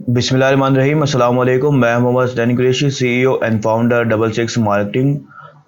बिस्मिल्लाहिर्रहमानिर्रहीम। अस्सलाम वालेकुम। मैं Mohammad Saini Qureshi, CEO and founder double six marketing.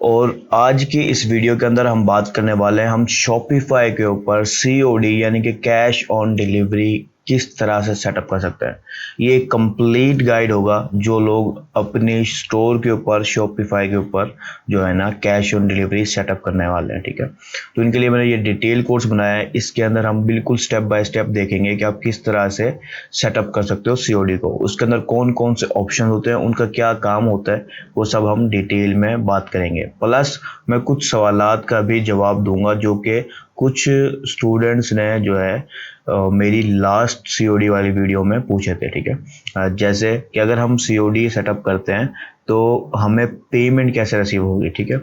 और आज की इस वीडियो के अंदर हम बात करने वाले हैं हम शॉपिफाई के ऊपर COD यानी कि कैश ऑन डिलीवरी किस तरह से सेटअप कर सकते हैं। ये एक कंप्लीट गाइड होगा जो लोग अपने स्टोर के ऊपर शॉपिफाई के ऊपर जो है ना कैश ऑन डिलीवरी सेटअप करने वाले हैं। ठीक है, तो इनके लिए मैंने ये डिटेल कोर्स बनाया है। इसके अंदर हम बिल्कुल स्टेप बाय स्टेप देखेंगे कि आप किस तरह से सेटअप कर सकते हो COD को। उसके अंदर कौन कौन से ऑप्शन होते हैं, उनका क्या काम होता है, वो सब हम डिटेल में बात करेंगे। प्लस मैं कुछ सवालात का भी जवाब दूंगा जो कि कुछ स्टूडेंट्स ने जो है मेरी लास्ट COD वाली वीडियो में पूछे थे। ठीक है, जैसे कि अगर हम COD सेटअप करते हैं तो हमें पेमेंट कैसे रिसीव होगी। ठीक है,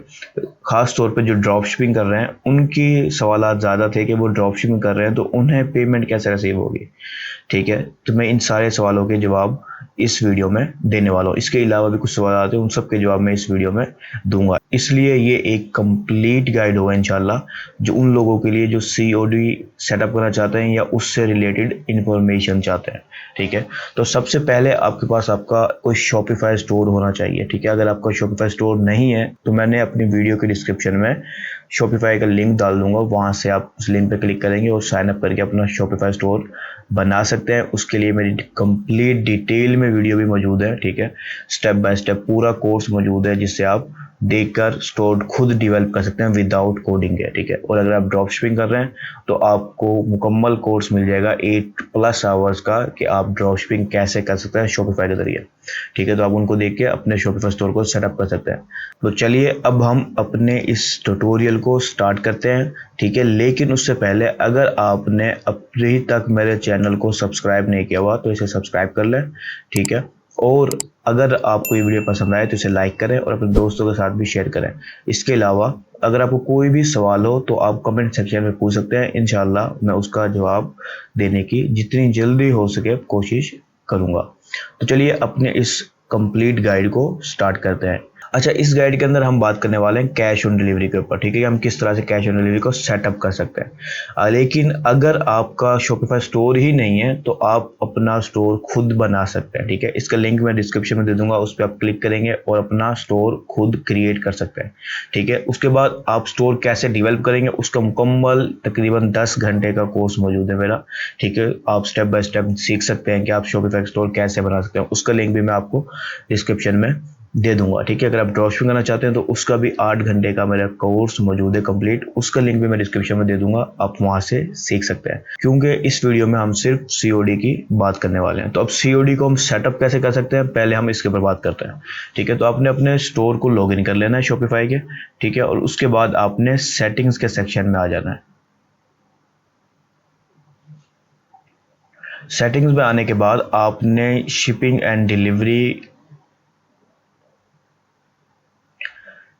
ख़ास तौर पे जो ड्रॉप शिपिंग कर रहे हैं उनकी सवालात ज़्यादा थे कि वो ड्रॉप शिपिंग कर रहे हैं तो उन्हें पेमेंट कैसे रिसीव होगी। ठीक है, तो मैं इन सारे सवालों के जवाब इस वीडियो में देने वाला हूँ। इसके अलावा भी कुछ सवाल आते हैं, उन सब के जवाब मैं इस वीडियो में दूंगा। इसलिए ये एक कंप्लीट गाइड होगा इंशाल्लाह, जो उन लोगों के लिए जो COD सेटअप करना चाहते हैं या उससे रिलेटेड इंफॉर्मेशन चाहते हैं। ठीक है, तो सबसे पहले आपके पास आपका कोई शॉपिफाई स्टोर होना चाहिए। ठीक है, अगर आपका शॉपिफाई स्टोर नहीं है तो मैंने अपनी वीडियो के डिस्क्रिप्शन में शॉपिफाई का लिंक डाल दूंगा, वहां से आप उस लिंक पर क्लिक करेंगे और साइन अप करके अपना शॉपिफाई स्टोर बना सकते हैं। उसके लिए मेरी कंप्लीट डिटेल में वीडियो भी मौजूद है। ठीक है, स्टेप बाय स्टेप पूरा कोर्स मौजूद है जिससे आप देखकर स्टोर खुद डेवलप कर सकते हैं विदाउट कोडिंग के। ठीक है, और अगर आप ड्रॉप शिपिंग कर रहे हैं तो आपको मुकम्मल कोर्स मिल जाएगा 8+ आवर्स का कि आप ड्रॉप शिपिंग कैसे कर सकते हैं शॉपिफाई के जरिए। ठीक है, तो आप उनको देख के अपने शॉपिफाई स्टोर को सेटअप कर सकते हैं। तो चलिए अब हम अपने इस ट्यूटोरियल को स्टार्ट करते हैं। ठीक है, लेकिन उससे पहले अगर आपने अभी तक मेरे चैनल को सब्सक्राइब नहीं किया हुआ तो इसे सब्सक्राइब कर लें। ठीक है, और अगर आपको ये वीडियो पसंद आए तो इसे लाइक करें और अपने दोस्तों के साथ भी शेयर करें। इसके अलावा अगर आपको कोई भी सवाल हो तो आप कमेंट सेक्शन में पूछ सकते हैं, इंशाल्लाह मैं उसका जवाब देने की जितनी जल्दी हो सके कोशिश करूँगा। तो चलिए अपने इस कंप्लीट गाइड को स्टार्ट करते हैं। अच्छा, इस गाइड के अंदर हम बात करने वाले हैं कैश ऑन डिलीवरी के ऊपर। ठीक है, हम किस तरह से कैश ऑन डिलीवरी को सेटअप कर सकते हैं। लेकिन अगर आपका शॉपिफाई स्टोर ही नहीं है तो आप अपना स्टोर खुद बना सकते हैं। ठीक है, इसका लिंक मैं डिस्क्रिप्शन में दे दूंगा, उस पर आप क्लिक करेंगे और अपना स्टोर खुद क्रिएट कर सकते हैं। ठीक है, उसके बाद आप स्टोर कैसे डेवलप करेंगे उसका मुकम्मल तकरीबन 10 घंटे का कोर्स मौजूद है मेरा। ठीक है, आप स्टेप बाय स्टेप सीख सकते हैं कि आप शॉपिफाई स्टोर कैसे बना सकते हैं। उसका लिंक भी मैं आपको डिस्क्रिप्शन में दे दूंगा। ठीक है, अगर आप ड्रॉप शिपिंग करना चाहते हैं तो उसका भी 8 घंटे का मेरा कोर्स मौजूद है कंप्लीट, उसका लिंक भी मैं डिस्क्रिप्शन में दे दूंगा, आप वहां से सीख सकते हैं। क्योंकि इस वीडियो में हम सिर्फ COD की बात करने वाले हैं। तो अब COD को हम सेटअप कैसे कर सकते हैं, पहले हम इसके ऊपर बात करते हैं। ठीक है, तो आपने अपने स्टोर को लॉग इन कर लेना है शॉपिफाई के। ठीक है, और उसके बाद आपने सेटिंग्स के सेक्शन में आ जाना है। सेटिंग्स में आने के बाद आपने शिपिंग एंड डिलीवरी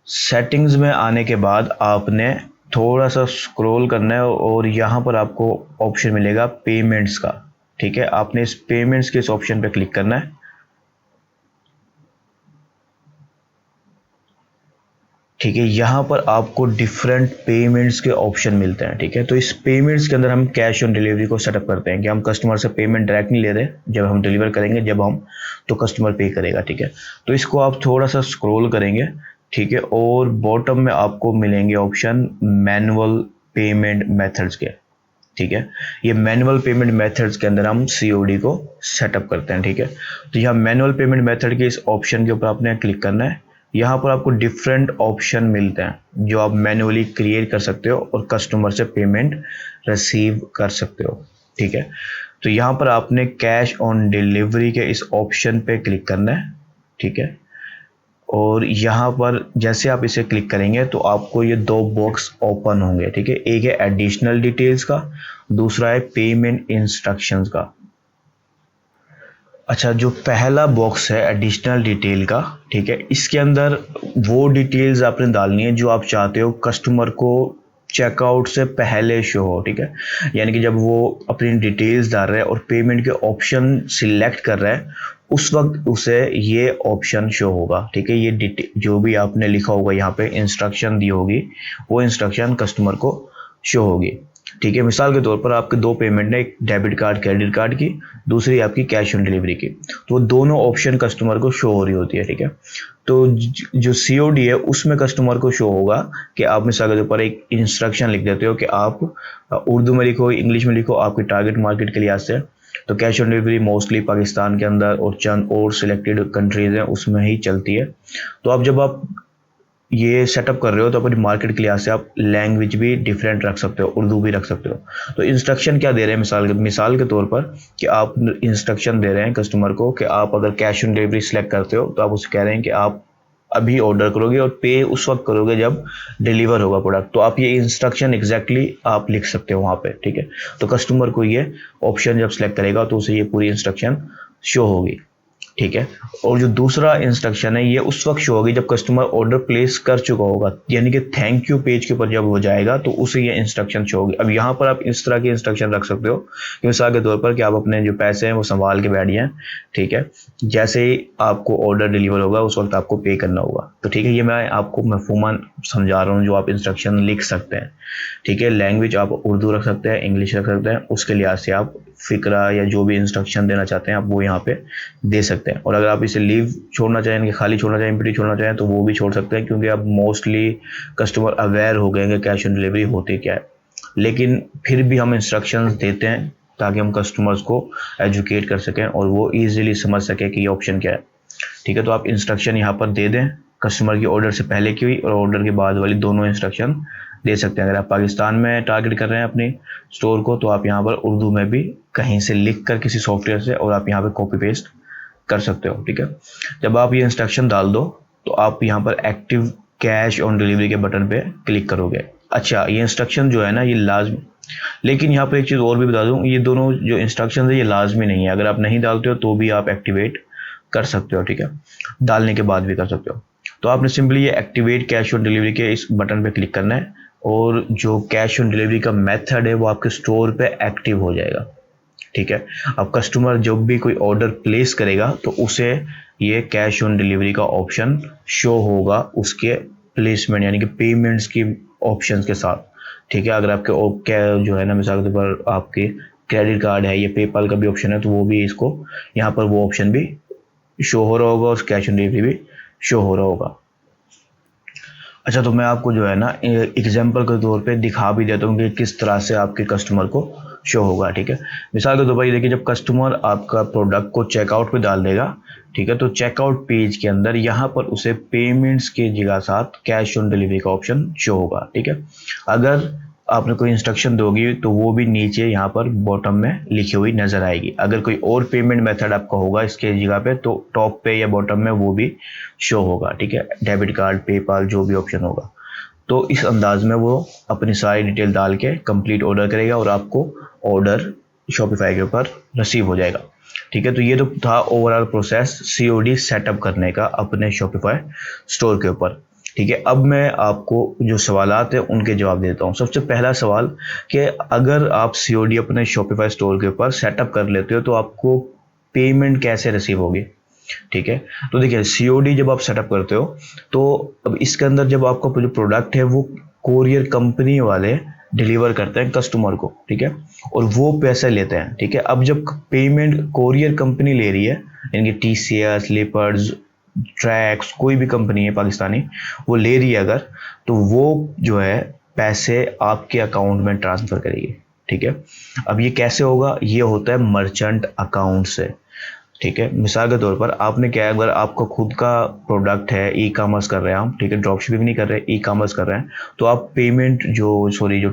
सेटिंग्स में आने के बाद आपने थोड़ा सा स्क्रॉल करना है और यहाँ पर आपको ऑप्शन मिलेगा पेमेंट्स का। ठीक है, आपने इस पेमेंट्स के इस ऑप्शन पे क्लिक करना है। ठीक है, यहाँ पर आपको डिफरेंट पेमेंट्स के ऑप्शन मिलते हैं। ठीक है, तो इस पेमेंट्स के अंदर हम कैश ऑन डिलीवरी को सेटअप करते हैं कि हम कस्टमर से पेमेंट डायरेक्ट नहीं ले रहे, जब हम डिलीवर करेंगे जब हम तो कस्टमर पे करेगा। ठीक है, तो इसको आप थोड़ा सा स्क्रॉल करेंगे। ठीक है, और बॉटम में आपको मिलेंगे ऑप्शन मैनुअल पेमेंट मेथड्स के। ठीक है, ये मैनुअल पेमेंट मेथड्स के अंदर हम COD को सेटअप करते हैं। ठीक है, तो यहाँ मैनुअल पेमेंट मेथड के इस ऑप्शन के ऊपर आपने क्लिक करना है। यहाँ पर आपको डिफरेंट ऑप्शन मिलते हैं जो आप मैनुअली क्रिएट कर सकते हो और कस्टमर से पेमेंट रिसीव कर सकते हो। ठीक है, तो यहाँ पर आपने कैश ऑन डिलीवरी के इस ऑप्शन पे क्लिक करना है। ठीक है, और यहाँ पर जैसे आप इसे क्लिक करेंगे तो आपको ये 2 बॉक्स ओपन होंगे। ठीक है, एक है एडिशनल डिटेल्स का, दूसरा है पेमेंट इंस्ट्रक्शंस का। अच्छा, जो पहला बॉक्स है एडिशनल डिटेल का, ठीक है, इसके अंदर वो डिटेल्स आपने डालनी है जो आप चाहते हो कस्टमर को चेकआउट से पहले शो हो। ठीक है, यानी कि जब वो अपनी डिटेल्स डाल रहे हैं और पेमेंट के ऑप्शन सिलेक्ट कर रहे हैं उस वक्त उसे ये ऑप्शन शो होगा। ठीक है, ये जो भी आपने लिखा होगा यहाँ पे इंस्ट्रक्शन दी होगी वो इंस्ट्रक्शन कस्टमर को शो होगी। ठीक है। मिसाल के तौर पर आपके दो पेमेंट है, एक डेबिट कार्ड क्रेडिट कार्ड की, दूसरी आपकी कैश ऑन डिलीवरी की, तो वो दोनों ऑप्शन कस्टमर को शो हो रही होती है। ठीक है। तो जो COD है उसमें कस्टमर को शो होगा कि आप मिसाल के तौर पर एक इंस्ट्रक्शन लिख देते हो कि आप उर्दू में लिखो, इंग्लिश में लिखो, आपकी टारगेट मार्केट के लिहाज से। तो cash on delivery mostly Pakistan के अंदर और चंद और सिलेक्टेड कंट्रीज हैं उसमें ही चलती है। तो अब जब आप ये सेटअप कर रहे हो तो अपनी मार्केट के लिहाज से आप लैंग्वेज भी डिफरेंट रख सकते हो, उर्दू भी रख सकते हो। तो इंस्ट्रक्शन क्या दे रहे हैं, मिसाल के तौर पर कि आप इंस्ट्रक्शन दे रहे हैं कस्टमर को कि आप अगर कैश ऑन डिलीवरी सेलेक्ट करते हो तो आप उसे कह रहे हैं कि आप अभी ऑर्डर करोगे और पे उस वक्त करोगे जब डिलीवर होगा प्रोडक्ट। तो आप ये इंस्ट्रक्शन एग्जैक्टली आप लिख सकते हो वहाँ पे। ठीक है। तो कस्टमर को ये ऑप्शन जब सेलेक्ट करेगा तो उसे ये पूरी इंस्ट्रक्शन शो होगी। ठीक है। और जो दूसरा इंस्ट्रक्शन है ये उस वक्त शो होगी जब कस्टमर ऑर्डर प्लेस कर चुका होगा, यानी कि थैंक यू पेज के ऊपर जब वो जाएगा तो उसे ये इंस्ट्रक्शन शो होगी। अब यहाँ पर आप इस तरह की इंस्ट्रक्शन रख सकते हो कि मिसाल के तौर पर कि आप अपने जो पैसे हैं वो संभाल के बैठ जाएं। ठीक है। जैसे ही आपको ऑर्डर डिलीवर होगा उस वक्त आपको पे करना होगा। तो ठीक है, ये मैं आपको मफहूमन समझा रहा हूँ जो आप इंस्ट्रक्शन लिख सकते हैं। ठीक है। लैंग्वेज आप उर्दू रख सकते हैं, इंग्लिश रख सकते हैं, उसके लिहाज से आप फिक्रा या जो भी इंस्ट्रक्शन देना चाहते हैं आप वो यहाँ पे दे सकते हैं। और अगर आप इसे लीव छोड़ना चाहें, कि खाली छोड़ना चाहें, एम्प्टी छोड़ना चाहें, तो वो भी छोड़ सकते हैं, क्योंकि अब मोस्टली कस्टमर अवेयर हो गए कि कैश ऑन डिलीवरी होती क्या है। लेकिन फिर भी हम इंस्ट्रक्शंस देते हैं ताकि हम कस्टमर्स को एजुकेट कर सकें और वो ईजिली समझ सकें कि ये ऑप्शन क्या है। ठीक है। तो आप इंस्ट्रक्शन यहाँ पर दे दें, कस्टमर की ऑर्डर से पहले की हुई और ऑर्डर के बाद वाली दोनों इंस्ट्रक्शन दे सकते हैं। अगर आप पाकिस्तान में टारगेट कर रहे हैं अपनी स्टोर को तो आप यहाँ पर उर्दू में भी कहीं से लिख कर किसी सॉफ्टवेयर से और आप यहाँ पे कॉपी पेस्ट कर सकते हो। ठीक है। जब आप ये इंस्ट्रक्शन डाल दो तो आप यहाँ पर एक्टिव कैश ऑन डिलीवरी के बटन पे क्लिक करोगे। अच्छा, ये इंस्ट्रक्शन जो है ना ये लाजमी, लेकिन यहाँ पर एक चीज़ और भी बता दूँ, ये दोनों जो इंस्ट्रक्शन है ये लाजमी नहीं है। अगर आप नहीं डालते हो तो भी आप एक्टिवेट कर सकते हो। ठीक है। डालने के बाद भी कर सकते हो। तो आपने सिंपली ये एक्टिवेट कैश ऑन डिलीवरी के इस बटन पे क्लिक करना है और जो कैश ऑन डिलीवरी का मेथड है वो आपके स्टोर पे एक्टिव हो जाएगा। ठीक है। अब कस्टमर जब भी कोई ऑर्डर प्लेस करेगा तो उसे ये कैश ऑन डिलीवरी का ऑप्शन शो होगा उसके प्लेसमेंट यानी कि पेमेंट्स की ऑप्शंस के साथ। ठीक है। अगर आपके जो है ना मिसाल के तौर पर आपके क्रेडिट कार्ड है या पेपाल का भी ऑप्शन है तो वो भी इसको यहाँ पर वो ऑप्शन भी शो हो रहा होगा और कैश ऑन डिलीवरी भी शो हो रहा होगा। अच्छा, तो मैं आपको जो है ना एग्जांपल के तौर पे दिखा भी देता हूँ कि किस तरह से आपके कस्टमर को शो होगा। ठीक है। मिसाल के तौर पर ये देखिए, जब कस्टमर आपका प्रोडक्ट को चेकआउट पे डाल देगा, ठीक है, तो चेकआउट पेज के अंदर यहाँ पर उसे पेमेंट्स के जगह साथ कैश ऑन डिलीवरी का ऑप्शन शो होगा। ठीक है। अगर आपने कोई इंस्ट्रक्शन दोगी तो वो भी नीचे यहाँ पर बॉटम में लिखी हुई नजर आएगी। अगर कोई और पेमेंट मेथड आपका होगा इसके जगह पे तो टॉप पे या बॉटम में वो भी शो होगा। ठीक है। डेबिट कार्ड, पेपाल, जो भी ऑप्शन होगा। तो इस अंदाज में वो अपनी सारी डिटेल डाल के कंप्लीट ऑर्डर करेगा और आपको ऑर्डर शॉपिफाई के ऊपर रिसीव हो जाएगा। ठीक है। तो ये तो था ओवरऑल प्रोसेस COD सेटअप करने का अपने शॉपिफाई स्टोर के ऊपर। ठीक है। अब मैं आपको जो सवालात है उनके जवाब देता हूँ। सबसे पहला सवाल कि अगर आप COD अपने शॉपिफाई स्टोर के ऊपर सेटअप कर लेते हो तो आपको पेमेंट कैसे रिसीव होगी। ठीक है। तो देखिए, COD जब आप सेटअप करते हो तो अब इसके अंदर जब आपका जो प्रोडक्ट है वो कोरियर कंपनी वाले डिलीवर करते हैं कस्टमर को। ठीक है। और वो पैसे लेते हैं। ठीक है। अब जब पेमेंट कोरियर कंपनी ले रही है यानी कि TCS, लेपर्ड्स, ट्रैक्स, कोई भी कंपनी है पाकिस्तानी, वो ले रही है अगर, तो वो जो है पैसे आपके अकाउंट में ट्रांसफ़र करेगी। ठीक है। अब ये कैसे होगा, ये होता है मर्चेंट अकाउंट से। ठीक है। मिसाल के तौर पर आपने क्या है, अगर आपका खुद का प्रोडक्ट है, ई-कॉमर्स कर रहे हैं हम, ठीक है, ड्रॉप शिपिंग नहीं कर रहे, ई-कॉमर्स कर रहे हैं, तो आप पेमेंट जो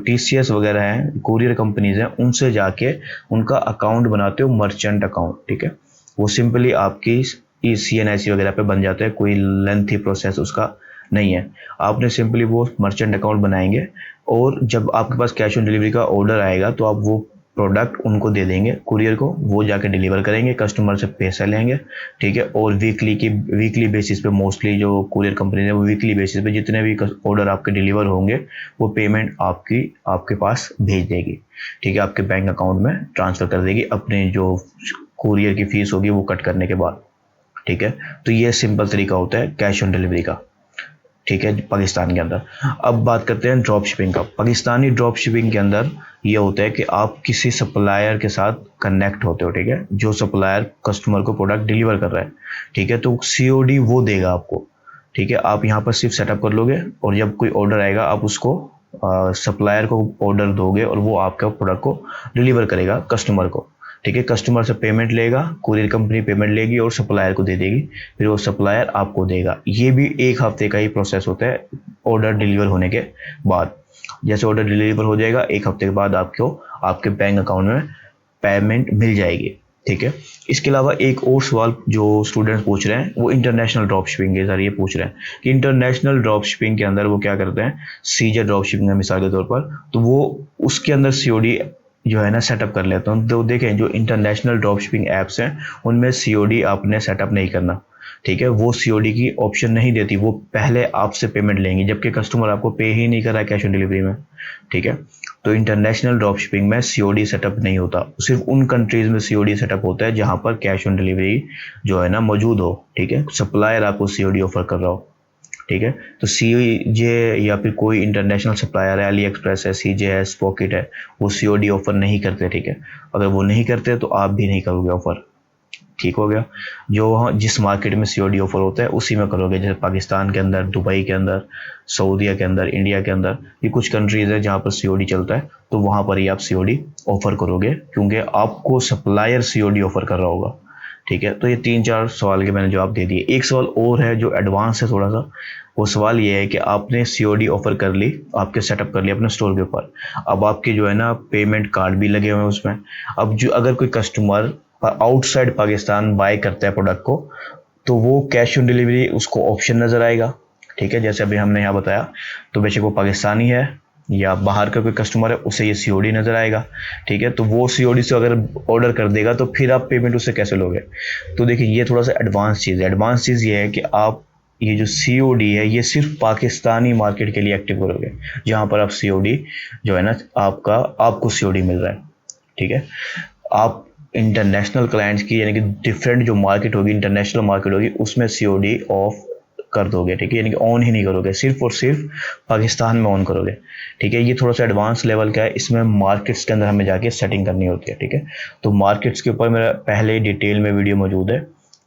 TCS वगैरह हैं, कोरियर कंपनीज हैं, उनसे जाके उनका अकाउंट बनाते हो मर्चेंट अकाउंट। ठीक है। वो सिंपली आपकी CNIC वगैरह पे बन जाता है, कोई लेंथी प्रोसेस उसका नहीं है। आपने सिंपली वो मर्चेंट अकाउंट बनाएंगे और जब आपके पास कैश ऑन डिलीवरी का ऑर्डर आएगा तो आप वो प्रोडक्ट उनको दे देंगे कुरियर को, वो जाके डिलीवर करेंगे, कस्टमर से पैसा लेंगे। ठीक है। और वीकली बेसिस पे मोस्टली जो कुरियर कंपनी है वो वीकली बेसिस पे जितने भी ऑर्डर आपके डिलीवर होंगे वो पेमेंट आपके पास भेज देगी। ठीक है। आपके बैंक अकाउंट में ट्रांसफ़र कर देगी अपने जो कुरियर की फीस होगी वो कट करने के बाद। ठीक है। तो ये सिंपल तरीका होता है कैश ऑन डिलीवरी का। ठीक है, पाकिस्तान के अंदर। अब बात करते हैं ड्रॉप शिपिंग का। पाकिस्तानी ड्रॉप शिपिंग के अंदर ये होता है कि आप किसी सप्लायर के साथ कनेक्ट होते हो, ठीक है, जो सप्लायर कस्टमर को प्रोडक्ट डिलीवर कर रहा है, ठीक है, तो सीओडी वो देगा आपको, ठीक है। आप यहाँ पर सिर्फ सेटअप कर लोगे और जब कोई ऑर्डर आएगा आप उसको सप्लायर को ऑर्डर दोगे और वो आपका प्रोडक्ट को डिलीवर करेगा कस्टमर को, ठीक है। कस्टमर से पेमेंट लेगा, कुरियर कंपनी पेमेंट लेगी और सप्लायर को दे देगी, फिर वो सप्लायर आपको देगा। ये भी 1 हफ्ते का ही प्रोसेस होता है ऑर्डर डिलीवर होने के बाद। जैसे ऑर्डर डिलीवर हो जाएगा 1 हफ्ते के बाद आपको आपके बैंक अकाउंट में पेमेंट मिल जाएगी, ठीक है। इसके अलावा एक और सवाल जो स्टूडेंट्स पूछ रहे हैं वो इंटरनेशनल ड्रॉप शिपिंग के जरिए पूछ रहे हैं कि इंटरनेशनल ड्रॉप शिपिंग के अंदर वो क्या करते हैं। सीजर ड्रॉप शिपिंग है मिसाल के तौर पर, तो वो उसके अंदर सीओडी जो है ना सेटअप कर लेता हूँ। तो देखें जो इंटरनेशनल ड्रॉप शिपिंग ऐप्स हैं उनमें सीओडी आपने सेटअप नहीं करना, ठीक है। वो सीओडी की ऑप्शन नहीं देती, वो पहले आपसे पेमेंट लेंगी, जबकि कस्टमर आपको पे ही नहीं कर रहा है कैश ऑन डिलीवरी में, ठीक है। तो इंटरनेशनल ड्रॉप शिपिंग में सीओडी सेटअप नहीं होता, सिर्फ उन कंट्रीज में सीओडी सेटअप होता है जहां पर कैश ऑन डिलीवरी जो है ना मौजूद हो, ठीक है, सप्लायर आपको सीओडी ऑफर कर रहा हो, ठीक है। तो सीजे या फिर कोई इंटरनेशनल सप्लायर है, अली एक्सप्रेस है, सीजे है, स्पॉकेट है, वो सीओडी ऑफर नहीं करते, ठीक है। अगर वो नहीं करते तो आप भी नहीं करोगे ऑफर, ठीक हो गया। जो जिस मार्केट में सीओडी ऑफर होता है उसी में करोगे, जैसे पाकिस्तान के अंदर, दुबई के अंदर, सऊदीया के अंदर, इंडिया के अंदर, ये कुछ कंट्रीज है जहाँ पर सीओडी चलता है, तो वहाँ पर ही आप सीओडी ऑफर करोगे क्योंकि आपको सप्लायर सीओडी ऑफर कर रहा होगा, ठीक है। तो ये 3-4 सवाल के मैंने जवाब दे दिए। एक सवाल और है जो एडवांस है थोड़ा सा, वो सवाल ये है कि आपने सीओडी ऑफर कर ली, आपके सेटअप कर लिया अपने स्टोर के ऊपर, अब आपके जो है ना पेमेंट कार्ड भी लगे हुए हैं उसमें। अब जो अगर कोई कस्टमर आउटसाइड पाकिस्तान बाय करता है प्रोडक्ट को, तो वो कैश ऑन डिलीवरी उसको ऑप्शन नज़र आएगा, ठीक है, जैसे अभी हमने यहाँ बताया। तो बेशक वो पाकिस्तानी है या बाहर का कोई कस्टमर है, उसे ये सीओडी नज़र आएगा, ठीक है। तो वो सीओडी से अगर ऑर्डर कर देगा तो फिर आप पेमेंट उससे कैसे लोगे। तो देखिए ये थोड़ा सा एडवांस चीज़ है। एडवांस चीज़ ये है कि आप ये जो सीओडी है ये सिर्फ पाकिस्तानी मार्केट के लिए एक्टिव करोगे, जहाँ पर आप सीओडी जो है ना आपको सीओडी मिल रहा है, ठीक है। आप इंटरनेशनल क्लाइंट्स की यानी कि डिफरेंट जो मार्केट होगी, इंटरनेशनल मार्केट होगी, उसमें सीओडी ऑफ कर दोगे, ठीक है, यानी कि ऑन ही नहीं करोगे, सिर्फ और सिर्फ पाकिस्तान में ऑन करोगे, ठीक है। ये थोड़ा सा एडवांस लेवल का है, इसमें मार्केट्स के अंदर हमें जाके सेटिंग करनी होती है, ठीक है। तो मार्केट्स के ऊपर मेरा पहले डिटेल में वीडियो मौजूद है,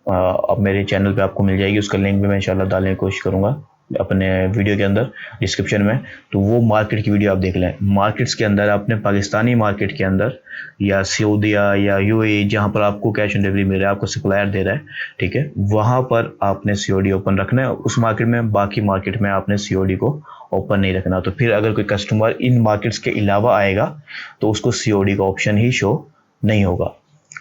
अब मेरे चैनल पे आपको मिल जाएगी, उसका लिंक भी मैं इंशाल्लाह डालने की कोशिश करूँगा अपने वीडियो के अंदर डिस्क्रिप्शन में। तो वो मार्केट की वीडियो आप देख लें। मार्केट्स के अंदर आपने पाकिस्तानी मार्केट के अंदर या सऊदीया या यूएई जहाँ पर आपको कैश ऑन डिलीवरी मिल रहा है, आपको सप्लायर दे रहा है, ठीक है, वहाँ पर आपने सीओडी ओपन रखना है उस मार्केट में। बाकी मार्केट में आपने सीओडी को ओपन नहीं रखना। तो फिर अगर कोई कस्टमर इन मार्केट्स के अलावा आएगा तो उसको सीओडी का ऑप्शन ही शो नहीं होगा,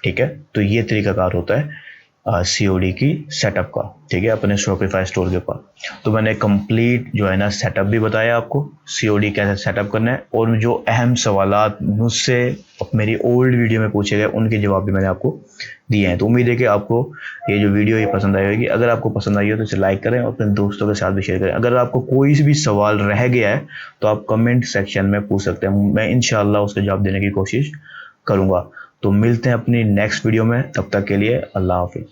ठीक है। तो ये तरीकाकार होता है सीओडी की सेटअप का, ठीक है, अपने शॉपिफाई स्टोर के ऊपर। तो मैंने कंप्लीट जो है ना सेटअप भी बताया आपको, सीओडी कैसे सेटअप करना है, और जो अहम सवालात मुझसे मेरी ओल्ड वीडियो में पूछे गए उनके जवाब भी मैंने आपको दिए हैं। तो उम्मीद है कि आपको ये जो वीडियो ये पसंद आई होगी। अगर आपको पसंद आई हो तो इसे लाइक करें और अपने दोस्तों के साथ भी शेयर करें। अगर आपको कोई भी सवाल रह गया है तो आप कमेंट सेक्शन में पूछ सकते हैं, मैं इंशाल्लाह उसका जवाब देने की कोशिश करूँगा। तो मिलते हैं अपनी नेक्स्ट वीडियो में, तब तक के लिए अल्लाह हाफिज़।